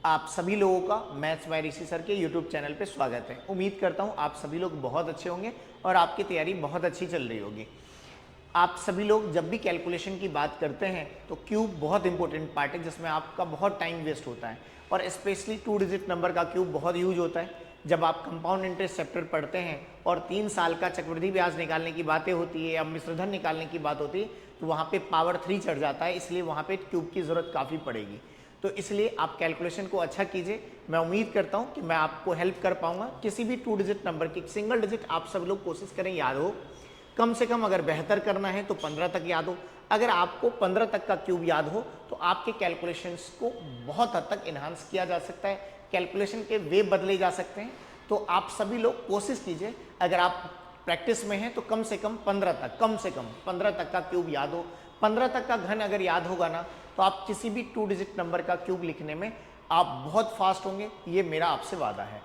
आप सभी लोगों का मैथ्स बाय ऋषि सर के यूट्यूब चैनल पे स्वागत है। उम्मीद करता हूँ आप सभी लोग बहुत अच्छे होंगे और आपकी तैयारी बहुत अच्छी चल रही होगी। आप सभी लोग जब भी कैलकुलेशन की बात करते हैं तो क्यूब बहुत इंपॉर्टेंट पार्ट है जिसमें आपका बहुत टाइम वेस्ट होता है और स्पेशली 2 डिजिट नंबर का क्यूब बहुत यूज होता है। जब आप कंपाउंड इंटरेस्ट चैप्टर पढ़ते हैं और 3 साल का चक्रवृद्धि ब्याज निकालने की बातें होती है या मिश्रधन निकालने की बात होती है तो वहाँ पे पावर 3 चढ़ जाता है, इसलिए वहाँ पे क्यूब की ज़रूरत काफ़ी पड़ेगी। तो इसलिए आप कैलकुलेशन को अच्छा कीजिए। मैं उम्मीद करता हूँ कि मैं आपको हेल्प कर पाऊंगा। किसी भी 2 डिजिट नंबर की सिंगल डिजिट आप सब लोग कोशिश करें याद हो, कम से कम अगर बेहतर करना है तो 15 तक याद हो। अगर आपको 15 तक का क्यूब याद हो तो आपके कैलकुलेशंस को बहुत हद तक इन्हांस किया जा सकता है, कैलकुलेशन के वे बदले जा सकते हैं। तो आप सभी लोग कोशिश कीजिए, अगर आप प्रैक्टिस में हैं तो कम से कम 15 तक, कम से कम 15 तक का क्यूब याद हो। 15 तक का घन अगर याद होगा ना तो आप किसी भी 2 डिजिट नंबर का क्यूब लिखने में आप बहुत फास्ट होंगे, ये मेरा आपसे वादा है।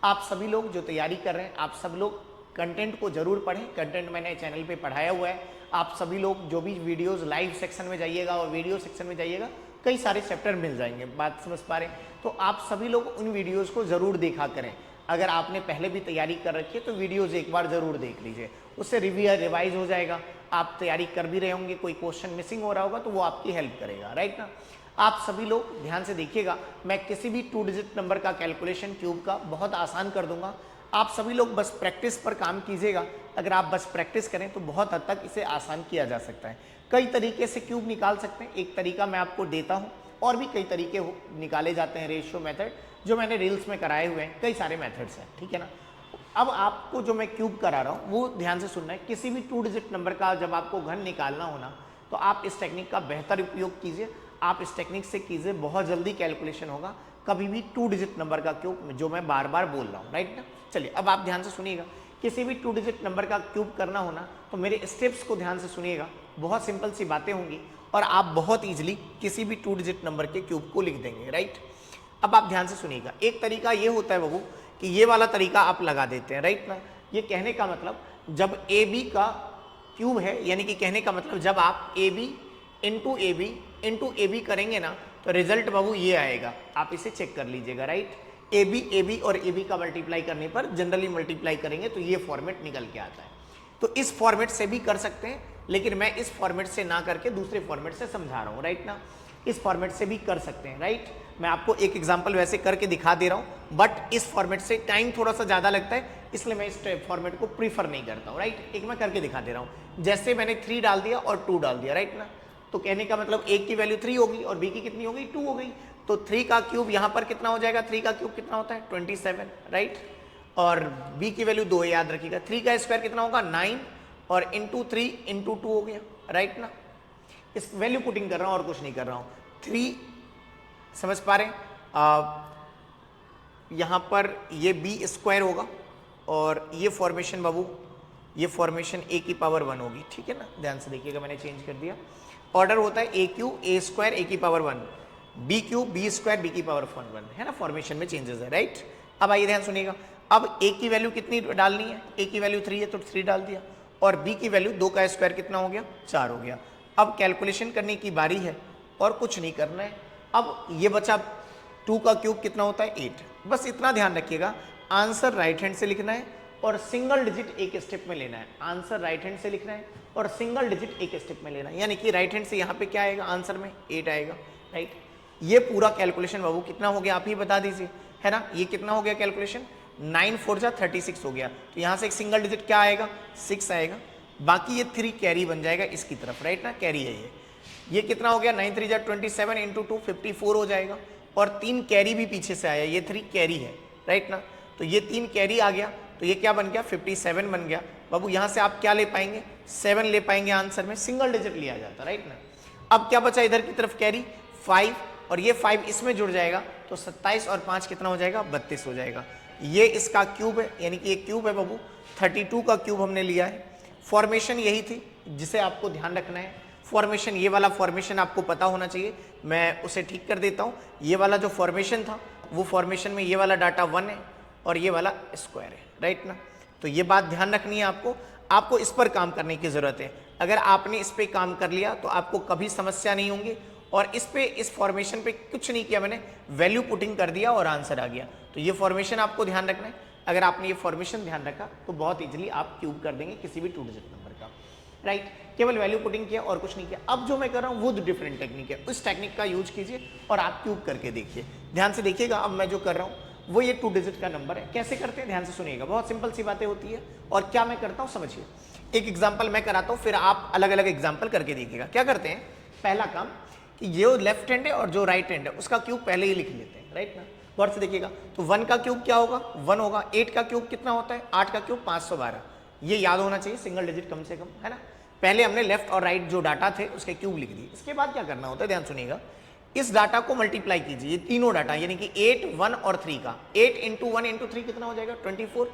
आप सभी लोग जो तैयारी कर रहे हैं आप सब लोग कंटेंट को जरूर पढ़ें। कंटेंट मैंने चैनल पे पढ़ाया हुआ है। आप सभी लोग जो भी वीडियोस लाइव सेक्शन में जाइएगा और वीडियो सेक्शन में जाइएगा, कई सारे चैप्टर मिल जाएंगे। बात समझ पा रहे हैं? तो आप सभी लोग उन वीडियोज़ को ज़रूर देखा करें। अगर आपने पहले भी तैयारी कर रखी है तो वीडियोज़ एक बार ज़रूर देख लीजिए, उससे रिवाइज हो जाएगा। आप तैयारी कर भी रहे होंगे, कोई क्वेश्चन मिसिंग हो रहा होगा तो वो आपकी हेल्प करेगा, राइट ना। आप सभी लोग ध्यान से देखिएगा, मैं किसी भी 2 डिजिट नंबर का कैलकुलेशन क्यूब का बहुत आसान कर दूंगा। आप सभी लोग बस प्रैक्टिस पर काम कीजिएगा। अगर आप बस प्रैक्टिस करें तो बहुत हद तक इसे आसान किया जा सकता है। कई तरीके से क्यूब निकाल सकते हैं, एक तरीका मैं आपको देता हूँ, और भी कई तरीके निकाले जाते हैं। रेशियो मेथड जो मैंने रील्स में कराए हुए हैं, कई सारे मेथड्स हैं, ठीक है ना। अब आपको जो मैं क्यूब करा रहा हूँ वो ध्यान से सुनना है। किसी भी 2 डिजिट नंबर का जब आपको घन निकालना होना तो आप इस टेक्निक का बेहतर उपयोग कीजिए। आप इस टेक्निक से कीजिए, बहुत जल्दी कैलकुलेशन होगा। कभी भी 2 डिजिट नंबर का क्यूब, जो मैं बार बार बोल रहा हूँ, राइट ना। चलिए अब आप ध्यान से सुनिएगा। किसी भी 2 डिजिट नंबर का क्यूब करना होना तो मेरे स्टेप्स को ध्यान से सुनिएगा। बहुत सिंपल सी बातें होंगी और आप बहुत ईजिली किसी भी 2 डिजिट नंबर के क्यूब को लिख देंगे, राइट। अब आप ध्यान से सुनिएगा। एक तरीका ये होता है बाबू कि ये वाला तरीका आप लगा देते हैं, राइट ना। ये कहने का मतलब जब ए बी का क्यूब है, यानी कि कहने का मतलब जब आप a b into a b करेंगे ना तो रिजल्ट बाबू ये आएगा। आप इसे चेक कर लीजिएगा, राइट। ए बी और ए बी का मल्टीप्लाई करने पर जनरली मल्टीप्लाई करेंगे तो ये फॉर्मेट निकल के आता है। तो इस फॉर्मेट से भी कर सकते हैं, लेकिन मैं इस फॉर्मेट से ना करके दूसरे फॉर्मेट से समझा रहा हूँ, राइट ना। इस फॉर्मेट से भी कर सकते हैं, राइट। मैं आपको एक एग्जांपल वैसे करके दिखा दे रहा हूँ, बट इस फॉर्मेट से टाइम थोड़ा सा ज़्यादा लगता है, इसलिए मैं इस फॉर्मेट को प्रीफर नहीं करता हूँ, राइट। एक मैं करके दिखा दे रहा हूँ। जैसे मैंने 3 डाल दिया और 2 डाल दिया, राइट ना। तो कहने का मतलब एक की वैल्यू 3 होगी और बी की कितनी हो गई, 2 हो गई। तो 3 का क्यूब यहाँ पर कितना हो जाएगा, 3 का क्यूब कितना होता है 27, राइट। और बी की वैल्यू 2 याद रखिएगा। 3 का स्क्वायर कितना होगा 9 और इंटू 3 इंटू 2 हो गया, राइट ना। इस वैल्यू पुटिंग कर रहा हूँ और कुछ नहीं कर रहा हूँ। 3 समझ पा रहे हैं। यहाँ पर ये बी स्क्वायर होगा और ये फॉर्मेशन बाबू, ये फॉर्मेशन ए की पावर 1 होगी, ठीक है ना। ध्यान से देखिएगा, मैंने चेंज कर दिया। ऑर्डर होता है ए क्यूब ए स्क्वायर ए की power 1, b cube b square b की पावर 1 है ना। फॉर्मेशन में चेंजेस है, राइट। अब आइए ध्यान सुनिएगा। अब ए की वैल्यू कितनी डालनी है, ए की वैल्यू 3 है तो 3 डाल दिया, और बी की वैल्यू 2 का स्क्वायर कितना हो गया 4 हो गया। अब कैलकुलेशन करने की बारी है और कुछ नहीं करना है। अब ये बचा 2 का क्यूब कितना होता है 8। बस इतना ध्यान रखिएगा, आंसर राइट हैंड से लिखना है और सिंगल डिजिट एक स्टेप में लेना है। आंसर राइट हैंड से लिखना है और सिंगल डिजिट एक स्टेप में लेना है, यानी कि राइट हैंड से यहाँ पे क्या आएगा, आंसर में 8 आएगा, राइट। ये पूरा कैलकुलेशन बाबू कितना हो गया आप ही बता दीजिए, है ना। ये कितना हो गया कैलकुलेशन, 9 4 जा 36 हो गया। तो यहाँ से एक सिंगल डिजिट क्या आएगा 6 आएगा, बाकी ये 3 कैरी बन जाएगा इसकी तरफ, राइट ना। कैरी है ये कितना हो गया 9 3 जा 27 इंटू 2 54 हो जाएगा, और 3 कैरी भी पीछे से आया, ये 3 कैरी है, राइट ना। तो ये 3 कैरी आ गया तो ये क्या बन गया 57 बन गया बाबू। यहाँ से आप क्या ले पाएंगे 7 ले पाएंगे आंसर में, सिंगल डिजिट लिया जाता, राइट ना। अब क्या बचा इधर की तरफ कैरी 5, और ये 5 इसमें जुड़ जाएगा तो 27 और 5 कितना हो जाएगा 32 हो जाएगा। ये इसका क्यूब है, यानी कि ये क्यूब है बाबू। 32 का क्यूब हमने लिया है। फॉर्मेशन यही थी जिसे आपको ध्यान रखना है। फॉर्मेशन, ये वाला फॉर्मेशन आपको पता होना चाहिए, मैं उसे ठीक कर देता हूँ। ये वाला जो फॉर्मेशन था वो फॉर्मेशन में ये वाला डाटा 1 है और ये वाला स्क्वायर है, राइट ना। तो ये बात ध्यान रखनी है आपको इस पर काम करने की ज़रूरत है। अगर आपने इस पर काम कर लिया तो आपको कभी समस्या नहीं होंगी और इस पे इस फॉर्मेशन पे कुछ नहीं किया मैंने, वैल्यू पुटिंग कर दिया और आंसर आ गया। तो ये फॉर्मेशन आपको ध्यान रखना है। अगर आपने ये फॉर्मेशन ध्यान रखा तो बहुत इजीली आप क्यूब कर देंगे किसी भी 2 डिजिट नंबर का, राइट। केवल वैल्यू पुटिंग किया और कुछ नहीं किया। अब जो मैं कर रहा हूँ वो डिफरेंट टेक्निक है, उस टेक्निक का यूज कीजिए और आप क्यूब करके देखिए। ध्यान से देखिएगा, अब मैं जो कर रहा हूँ वो ये 2 डिजिट का नंबर है। कैसे करते हैं ध्यान से सुनिएगा, बहुत सिंपल सी बातें होती है और क्या मैं करता हूँ समझिए। एक एग्जाम्पल मैं कराता हूँ, फिर आप अलग अलग एग्जाम्पल करके देखिएगा। क्या करते हैं, पहला काम कि ये लेफ्ट हैंड है और जो राइट हैंड है उसका क्यूब पहले ही लिख लेते हैं, राइट ना। गौर से देखिएगा, तो 1 का क्यूब क्या होगा, 1 होगा। 8 का क्यूब कितना होता है, 8 का क्यूब 512। ये याद होना चाहिए, सिंगल डिजिट कम से कम, है ना। पहले हमने लेफ्ट और राइट जो डाटा थे उसके क्यूब लिख दिए। इसके बाद क्या करना होता है, ध्यान सुनिएगा, इस डाटा को मल्टीप्लाई कीजिए, ये तीनों डाटा यानी कि 8, 1 और 3 का। 8 इंटू 1 इंटू 3 कितना हो जाएगा, 24।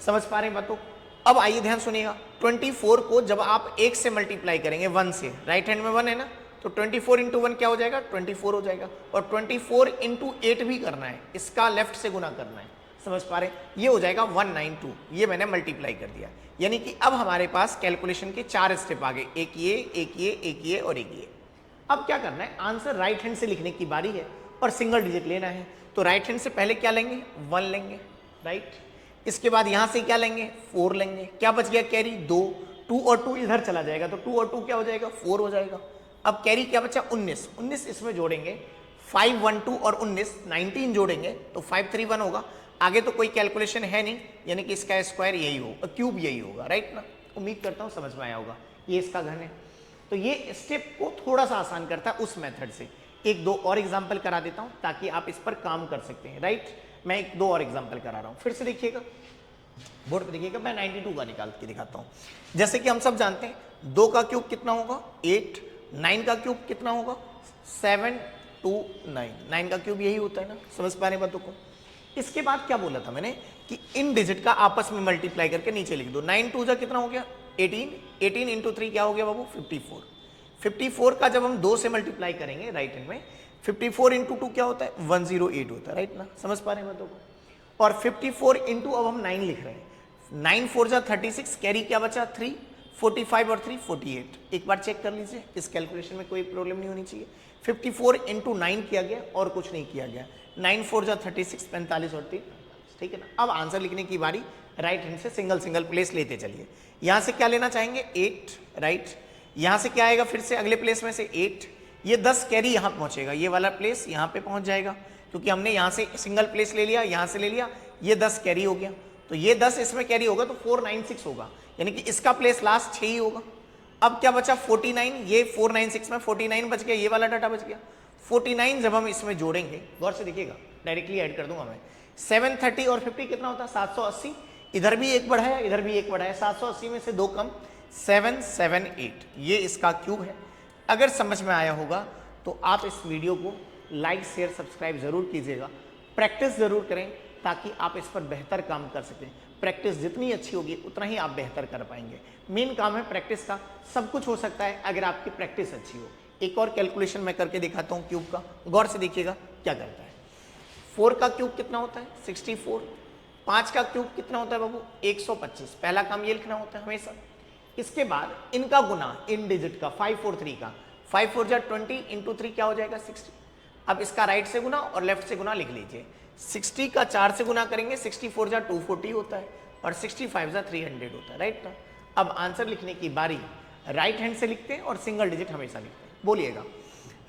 समझ पा रहे हैं बात को। अब आइए ध्यान सुनिएगा, 24 को जब आप 1 से मल्टीप्लाई करेंगे 1 से, राइट हैंड में 1 है ना, तो 24 इंटू 1 क्या हो जाएगा, 24 हो जाएगा। और 24 इंटू 8 भी करना है, इसका लेफ्ट से गुना करना है। समझ पा रहे हैं, ये हो जाएगा 192। ये मैंने मल्टीप्लाई कर दिया, यानी कि अब हमारे पास कैलकुलेशन के 4 स्टेप आ गए, एक ये, एक ये, एक ये और एक ये। अब क्या करना है, आंसर राइट हैंड से लिखने की बारी है और सिंगल डिजिट लेना है। तो राइट हैंड से पहले क्या लेंगे, 1 लेंगे, राइट। इसके बाद यहां से क्या लेंगे, 4 लेंगे। क्या बच गया, कैरी 2, 2 और 2 इधर चला जाएगा, तो 2 और 2 क्या हो जाएगा, 4 हो जाएगा। अब कैरी क्या बचा, 19, 19 इसमें जोड़ेंगे, 5, 1, 2 और 19, 19 जोड़ेंगे तो 5, 3, 1 होगा। आगे तो कोई कैलकुलेशन है नहीं, यानी कि इसका स्क्वायर यही होगा, क्यूब यही होगा, राइट ना। उम्मीद करता हूं समझ में आया होगा। ये इसका घन है, तो ये स्टेप को थोड़ा सा आसान करता है उस मेथड से। एक दो और एग्जांपल करा देता हूं ताकि आप इस पर काम कर सकते हैं, राइट। मैं एक दो और एग्जांपल करा रहा हूं, फिर से देखिएगा, बोर्ड पे देखिएगा। मैं 92 का निकाल के दिखाता हूं। जैसे कि हम सब जानते हैं 2 का क्यूब कितना होगा, 8, 9 का क्यूब कितना होगा, 7, 2, 9। 9 का क्यूब यही होता है ना, समझ पा रहे बातों को। इसके बाद क्या बोला था मैंने कि इन डिजिट का आपस में मल्टीप्लाई करके नीचे लिख दो। 9 2 जा कितना हो गया, 18, 18 इंटू 3 क्या हो गया बाबू, 54। 54 का जब हम 2 से मल्टीप्लाई करेंगे राइट हैंड में, 54 इंटू 2 क्या होता है, 108 होता है, राइट ना। समझ पा रहे हैं बातों को। और 54 इंटू अब हम 9 लिख रहे हैं, 9 4 जा 36, कैरी क्या बचा 3, 45 और 3 48। एक बार चेक कर लीजिए, इस कैलकुलेशन में कोई प्रॉब्लम नहीं होनी चाहिए। 54 इंटू 9 किया गया और कुछ नहीं किया गया। 9 4 जा 36, 45 और 3 45, ठीक है ना। अब आंसर लिखने की बारी, राइट हैंड से सिंगल सिंगल प्लेस लेते चलिए। यहां से क्या लेना चाहेंगे, 8, राइट। यहां से क्या आएगा, फिर से अगले प्लेस में से 8, ये 10 कैरी यहां पहुंचेगा, ये वाला प्लेस यहां पे पहुंच जाएगा, क्योंकि हमने यहां से सिंगल प्लेस ले लिया, यहां से ले लिया, ये 10 कैरी हो गया। तो ये 10 इसमें कैरी होगा तो 496 होगा, यानी कि इसका प्लेस लास्ट 6 ही होगा। अब क्या बचा 49, ये 496 में 49 बच गया, ये वाला डाटा बच गया। 49 जब हम इसमें जोड़ेंगे, गौर से देखिएगा, डायरेक्टली ऐड कर दूंगा मैं। 730 और 50 कितना होता है, 780। इधर भी एक बढ़ाया, इधर भी एक बढ़ाया, 780 में से 2 कम, 778। ये इसका क्यूब है। अगर समझ में आया होगा तो आप इस वीडियो को लाइक शेयर सब्सक्राइब जरूर कीजिएगा, प्रैक्टिस जरूर करें ताकि आप इस पर बेहतर काम कर सकें। प्रैक्टिस जितनी अच्छी होगी उतना ही आप बेहतर कर पाएंगे। मेन काम है प्रैक्टिस का, सब कुछ हो सकता है अगर आपकी प्रैक्टिस अच्छी हो। एक और कैलकुलेशन मैं करके दिखाता हूँ क्यूब का, गौर से देखिएगा क्या करता है। 4 का क्यूब कितना होता है, 64। 5 का क्यूब कितना होता है बाबू, 125। पहला काम ये लिखना होता है हमेशा। इसके बाद इनका गुना, इन डिजिट का, 5 4 3 का, 5 4 जा 20 इंटू 3 क्या हो जाएगा, 60। अब इसका राइट से गुना और लेफ्ट से गुना लिख लीजिए। 60 का 4 से गुना करेंगे, 64 जा 240 होता है और 65 जा 300 होता है, राइट ना। अब आंसर लिखने की बारी, राइट हैंड से लिखते हैं और सिंगल डिजिट हमेशा लिखते हैं। बोलिएगा,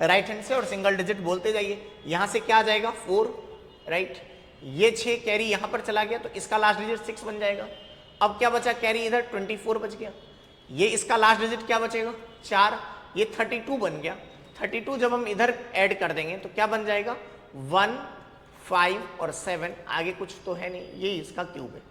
राइट हैंड से और सिंगल डिजिट बोलते जाइए। यहां से क्या आ जाएगा, 4, राइट। ये 6 कैरी यहां पर चला गया तो इसका लास्ट डिजिट 6 बन जाएगा। अब क्या बचा कैरी, इधर 24 बच गया। ये इसका लास्ट डिजिट क्या बचेगा, 4, ये 32 बन गया। 32 जब हम इधर ऐड कर देंगे तो क्या बन जाएगा, 1, 5 और 7। आगे कुछ तो है नहीं, ये इसका क्यूब है।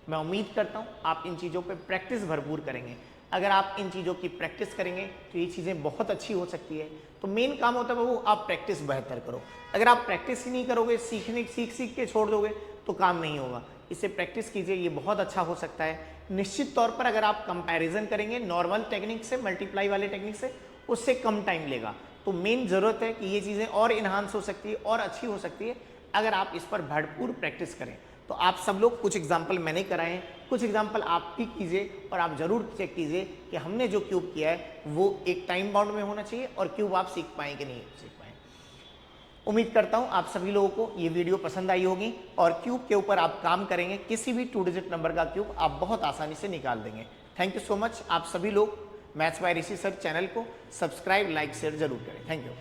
मैं उम्मीद करता हूं आप इन चीज़ों पे प्रैक्टिस भरपूर करेंगे। अगर आप इन चीज़ों की प्रैक्टिस करेंगे तो ये चीज़ें बहुत अच्छी हो सकती है। तो मेन काम होता है वो आप प्रैक्टिस बेहतर करो। अगर आप प्रैक्टिस ही नहीं करोगे, सीख के छोड़ दोगे तो काम नहीं होगा। इसे प्रैक्टिस कीजिए, ये बहुत अच्छा हो सकता है। निश्चित तौर पर अगर आप कंपैरिजन करेंगे नॉर्मल टेक्निक से, मल्टीप्लाई वाले टेक्निक से, उससे कम टाइम लेगा। तो मेन ज़रूरत है कि ये चीज़ें और इन्हांस हो सकती है और अच्छी हो सकती है अगर आप इस पर भरपूर प्रैक्टिस करें। तो आप सब लोग कुछ एग्जाम्पल मैंने कराए हैं, कुछ एग्जाम्पल आप भी कीजिए और आप जरूर चेक कीजिए कि हमने जो क्यूब किया है वो एक टाइम बाउंड में होना चाहिए और क्यूब आप सीख पाए कि नहीं सीख पाए। उम्मीद करता हूं आप सभी लोगों को ये वीडियो पसंद आई होगी और क्यूब के ऊपर आप काम करेंगे, किसी भी 2 डिजिट नंबर का क्यूब आप बहुत आसानी से निकाल देंगे। Thank you so much. आप सभी लोग maths by Rishi sir channel को सब्सक्राइब, लाइक, शेयर जरूर करें। Thank you.